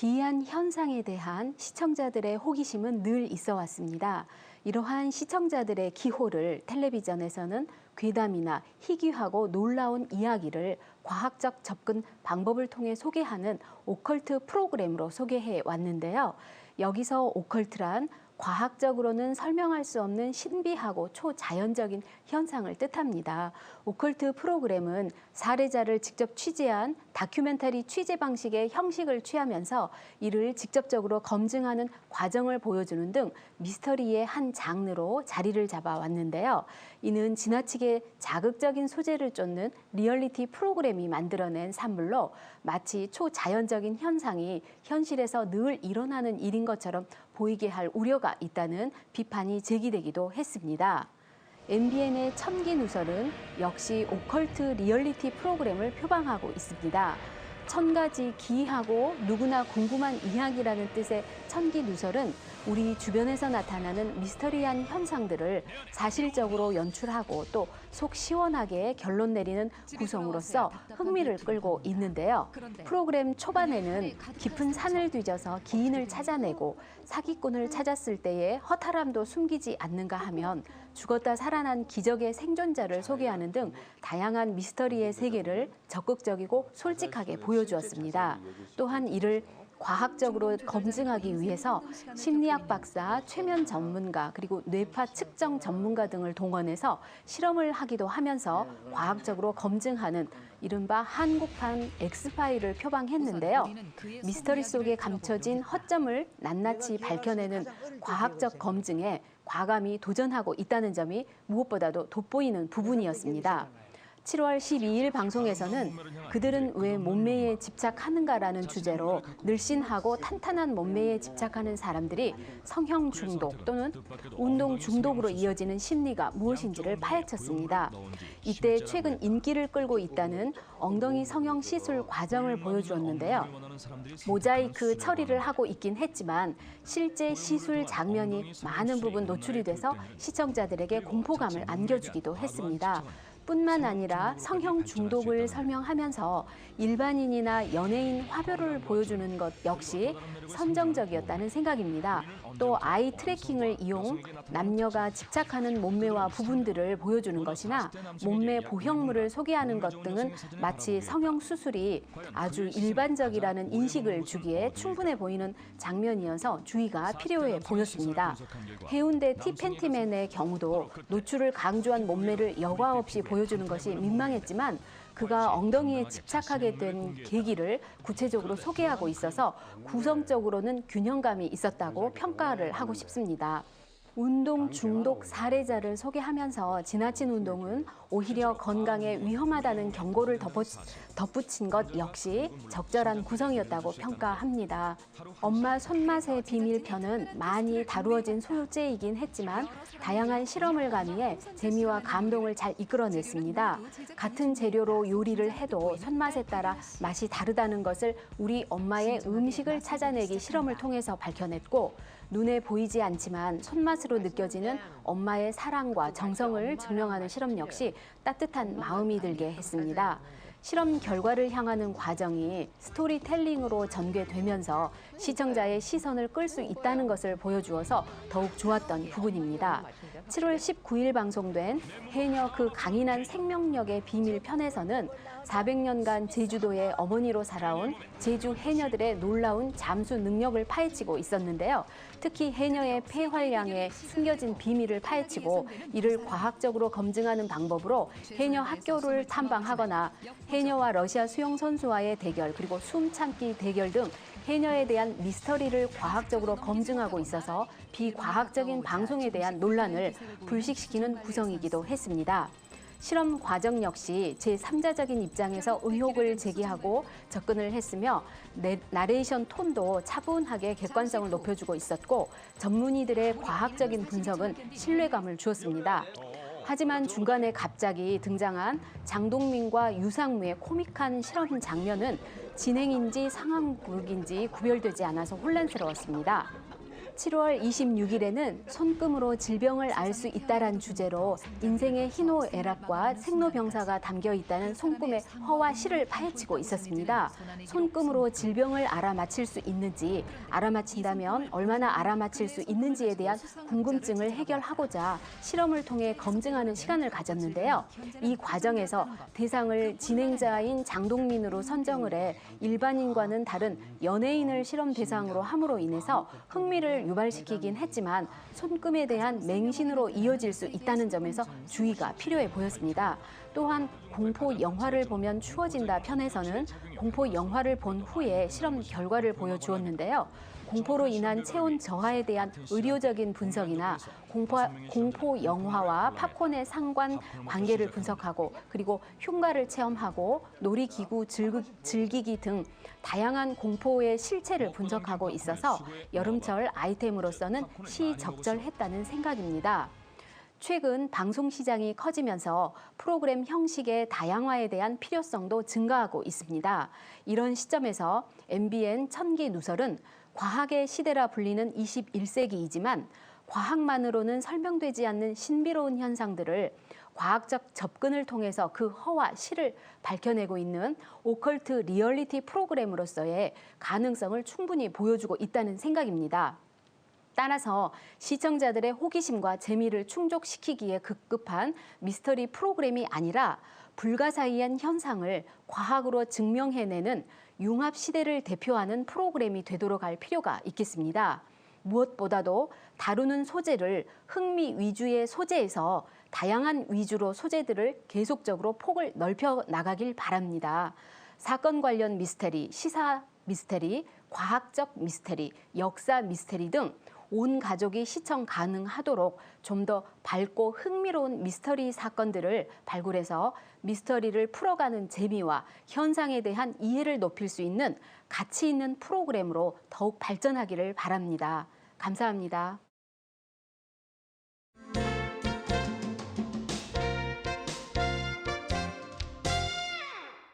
기이한 현상에 대한 시청자들의 호기심은 늘 있어 왔습니다. 이러한 시청자들의 기호를 텔레비전에서는 괴담이나 희귀하고 놀라운 이야기를 과학적 접근 방법을 통해 소개하는 오컬트 프로그램으로 소개해 왔는데요. 여기서 오컬트란 과학적으로는 설명할 수 없는 신비하고 초자연적인 현상을 뜻합니다. 오컬트 프로그램은 사례자를 직접 취재한 다큐멘터리 취재 방식의 형식을 취하면서 이를 직접적으로 검증하는 과정을 보여주는 등 미스터리의 한 장르로 자리를 잡아왔는데요. 이는 지나치게 자극적인 소재를 쫓는 리얼리티 프로그램이 만들어낸 산물로 마치 초자연적인 현상이 현실에서 늘 일어나는 일인 것처럼 보이게 할 우려가 있다는 비판이 제기되기도 했습니다. MBN의 천기누설은 역시 오컬트 리얼리티 프로그램을 표방하고 있습니다. 천가지 기이하고 누구나 궁금한 이야기라는 뜻의 천기누설은 우리 주변에서 나타나는 미스터리한 현상들을 사실적으로 연출하고 또 속 시원하게 결론 내리는 구성으로서 흥미를 끌고 있는데요. 프로그램 초반에는 깊은 산을 뒤져서 기인을 찾아내고 사기꾼을 찾았을 때의 허탈함도 숨기지 않는가 하면 죽었다 살아난 기적의 생존자를 소개하는 등 다양한 미스터리의 세계를 적극적이고 솔직하게 보여주었습니다. 또한 이를 과학적으로 검증하기 위해서 심리학 박사, 최면 전문가, 그리고 뇌파 측정 전문가 등을 동원해서 실험을 하기도 하면서 과학적으로 검증하는 이른바 한국판 엑스파일을 표방했는데요. 미스터리 속에 감춰진 허점을 낱낱이 밝혀내는 과학적 검증에 과감히 도전하고 있다는 점이 무엇보다도 돋보이는 부분이었습니다. 7월 12일 방송에서는 그들은 왜 몸매에 집착하는가라는 주제로 늘씬하고 탄탄한 몸매에 집착하는 사람들이 성형 중독 또는 운동 중독으로 이어지는 심리가 무엇인지를 파헤쳤습니다. 이때 최근 인기를 끌고 있다는 엉덩이 성형 시술 과정을 보여주었는데요. 모자이크 처리를 하고 있긴 했지만 실제 시술 장면이 많은 부분 노출이 돼서 시청자들에게 공포감을 안겨주기도 했습니다. 뿐만 아니라 성형 중독을 설명하면서 일반인이나 연예인 화보를 보여주는 것 역시 선정적이었다는 생각입니다. 또 아이 트래킹을 이용 남녀가 집착하는 몸매와 부분들을 보여주는 것이나 몸매 보형물을 소개하는 것 등은 마치 성형 수술이 아주 일반적이라는 인식을 주기에 충분해 보이는 장면이어서 주의가 필요해 보였습니다. 해운대 티팬티맨의 경우도 노출을 강조한 몸매를 여과 없이 보여주는 것이 민망했지만 그가 엉덩이에 집착하게 된 계기를 구체적으로 소개하고 있어서 구성적으로는 균형감이 있었다고 평가를 하고 싶습니다. 운동 중독 사례자를 소개하면서 지나친 운동은 오히려 건강에 위험하다는 경고를 덧붙인 것 역시 적절한 구성이었다고 평가합니다. 엄마 손맛의 비밀 편은 많이 다루어진 소재이긴 했지만 다양한 실험을 가미해 재미와 감동을 잘 이끌어냈습니다. 같은 재료로 요리를 해도 손맛에 따라 맛이 다르다는 것을 우리 엄마의 음식을 찾아내기 실험을 통해서 밝혀냈고 눈에 보이지 않지만 손맛으로 느껴지는 엄마의 사랑과 정성을 증명하는 실험 역시 따뜻한 마음이 들게 했습니다. 실험 결과를 향하는 과정이 스토리텔링으로 전개되면서 시청자의 시선을 끌 수 있다는 것을 보여주어서 더욱 좋았던 부분입니다. 7월 19일 방송된 해녀 그 강인한 생명력의 비밀 편에서는 400년간 제주도의 어머니로 살아온 제주 해녀들의 놀라운 잠수 능력을 파헤치고 있었는데요. 특히 해녀의 폐활량에 숨겨진 비밀을 파헤치고 이를 과학적으로 검증하는 방법으로 해녀 학교를 탐방하거나 해녀와 러시아 수영 선수와의 대결 그리고 숨참기 대결 등 해녀에 대한 미스터리를 과학적으로 검증하고 있어서 비과학적인 방송에 대한 논란을 불식시키는 구성이기도 했습니다. 실험 과정 역시 제3자적인 입장에서 의혹을 제기하고 접근을 했으며 나레이션 톤도 차분하게 객관성을 높여주고 있었고 전문의들의 과학적인 분석은 신뢰감을 주었습니다. 하지만 중간에 갑자기 등장한 장동민과 유상무의 코믹한 실험 장면은 진행인지 상황극인지 구별되지 않아서 혼란스러웠습니다. 7월 26일에는 손금으로 질병을 알 수 있다란 주제로 인생의 희노애락과 생로병사가 담겨 있다는 손금의 허와 실을 파헤치고 있었습니다. 손금으로 질병을 알아맞힐 수 있는지, 알아맞힌다면 얼마나 알아맞힐 수 있는지에 대한 궁금증을 해결하고자 실험을 통해 검증하는 시간을 가졌는데요. 이 과정에서 대상을 진행자인 장동민으로 선정을 해 일반인과는 다른 연예인을 실험 대상으로 함으로 인해서 흥미를 유발시키긴 했지만 손금에 대한 맹신으로 이어질 수 있다는 점에서 주의가 필요해 보였습니다. 또한 공포 영화를 보면 추워진다 편에서는 공포 영화를 본 후에 실험 결과를 보여주었는데요. 공포로 인한 체온 저하에 대한 의료적인 분석이나 공포 영화와 팝콘의 상관 관계를 분석하고 그리고 흉가를 체험하고 놀이기구 즐기기 등 다양한 공포의 실체를 분석하고 있어서 여름철 아이템으로서는 시적절했다는 생각입니다. 최근 방송 시장이 커지면서 프로그램 형식의 다양화에 대한 필요성도 증가하고 있습니다. 이런 시점에서 MBN 천기 누설은 과학의 시대라 불리는 21세기이지만 과학만으로는 설명되지 않는 신비로운 현상들을 과학적 접근을 통해서 그 허와 실을 밝혀내고 있는 오컬트 리얼리티 프로그램으로서의 가능성을 충분히 보여주고 있다는 생각입니다. 따라서 시청자들의 호기심과 재미를 충족시키기에 급급한 미스터리 프로그램이 아니라 불가사의한 현상을 과학으로 증명해내는 융합 시대를 대표하는 프로그램이 되도록 할 필요가 있겠습니다. 무엇보다도 다루는 소재를 흥미 위주의 소재에서 다양한 위주로 소재들을 계속적으로 폭을 넓혀 나가길 바랍니다. 사건 관련 미스테리, 시사 미스테리, 과학적 미스테리, 역사 미스테리 등 온 가족이 시청 가능하도록 좀 더 밝고 흥미로운 미스터리 사건들을 발굴해서 미스터리를 풀어가는 재미와 현상에 대한 이해를 높일 수 있는 가치 있는 프로그램으로 더욱 발전하기를 바랍니다. 감사합니다.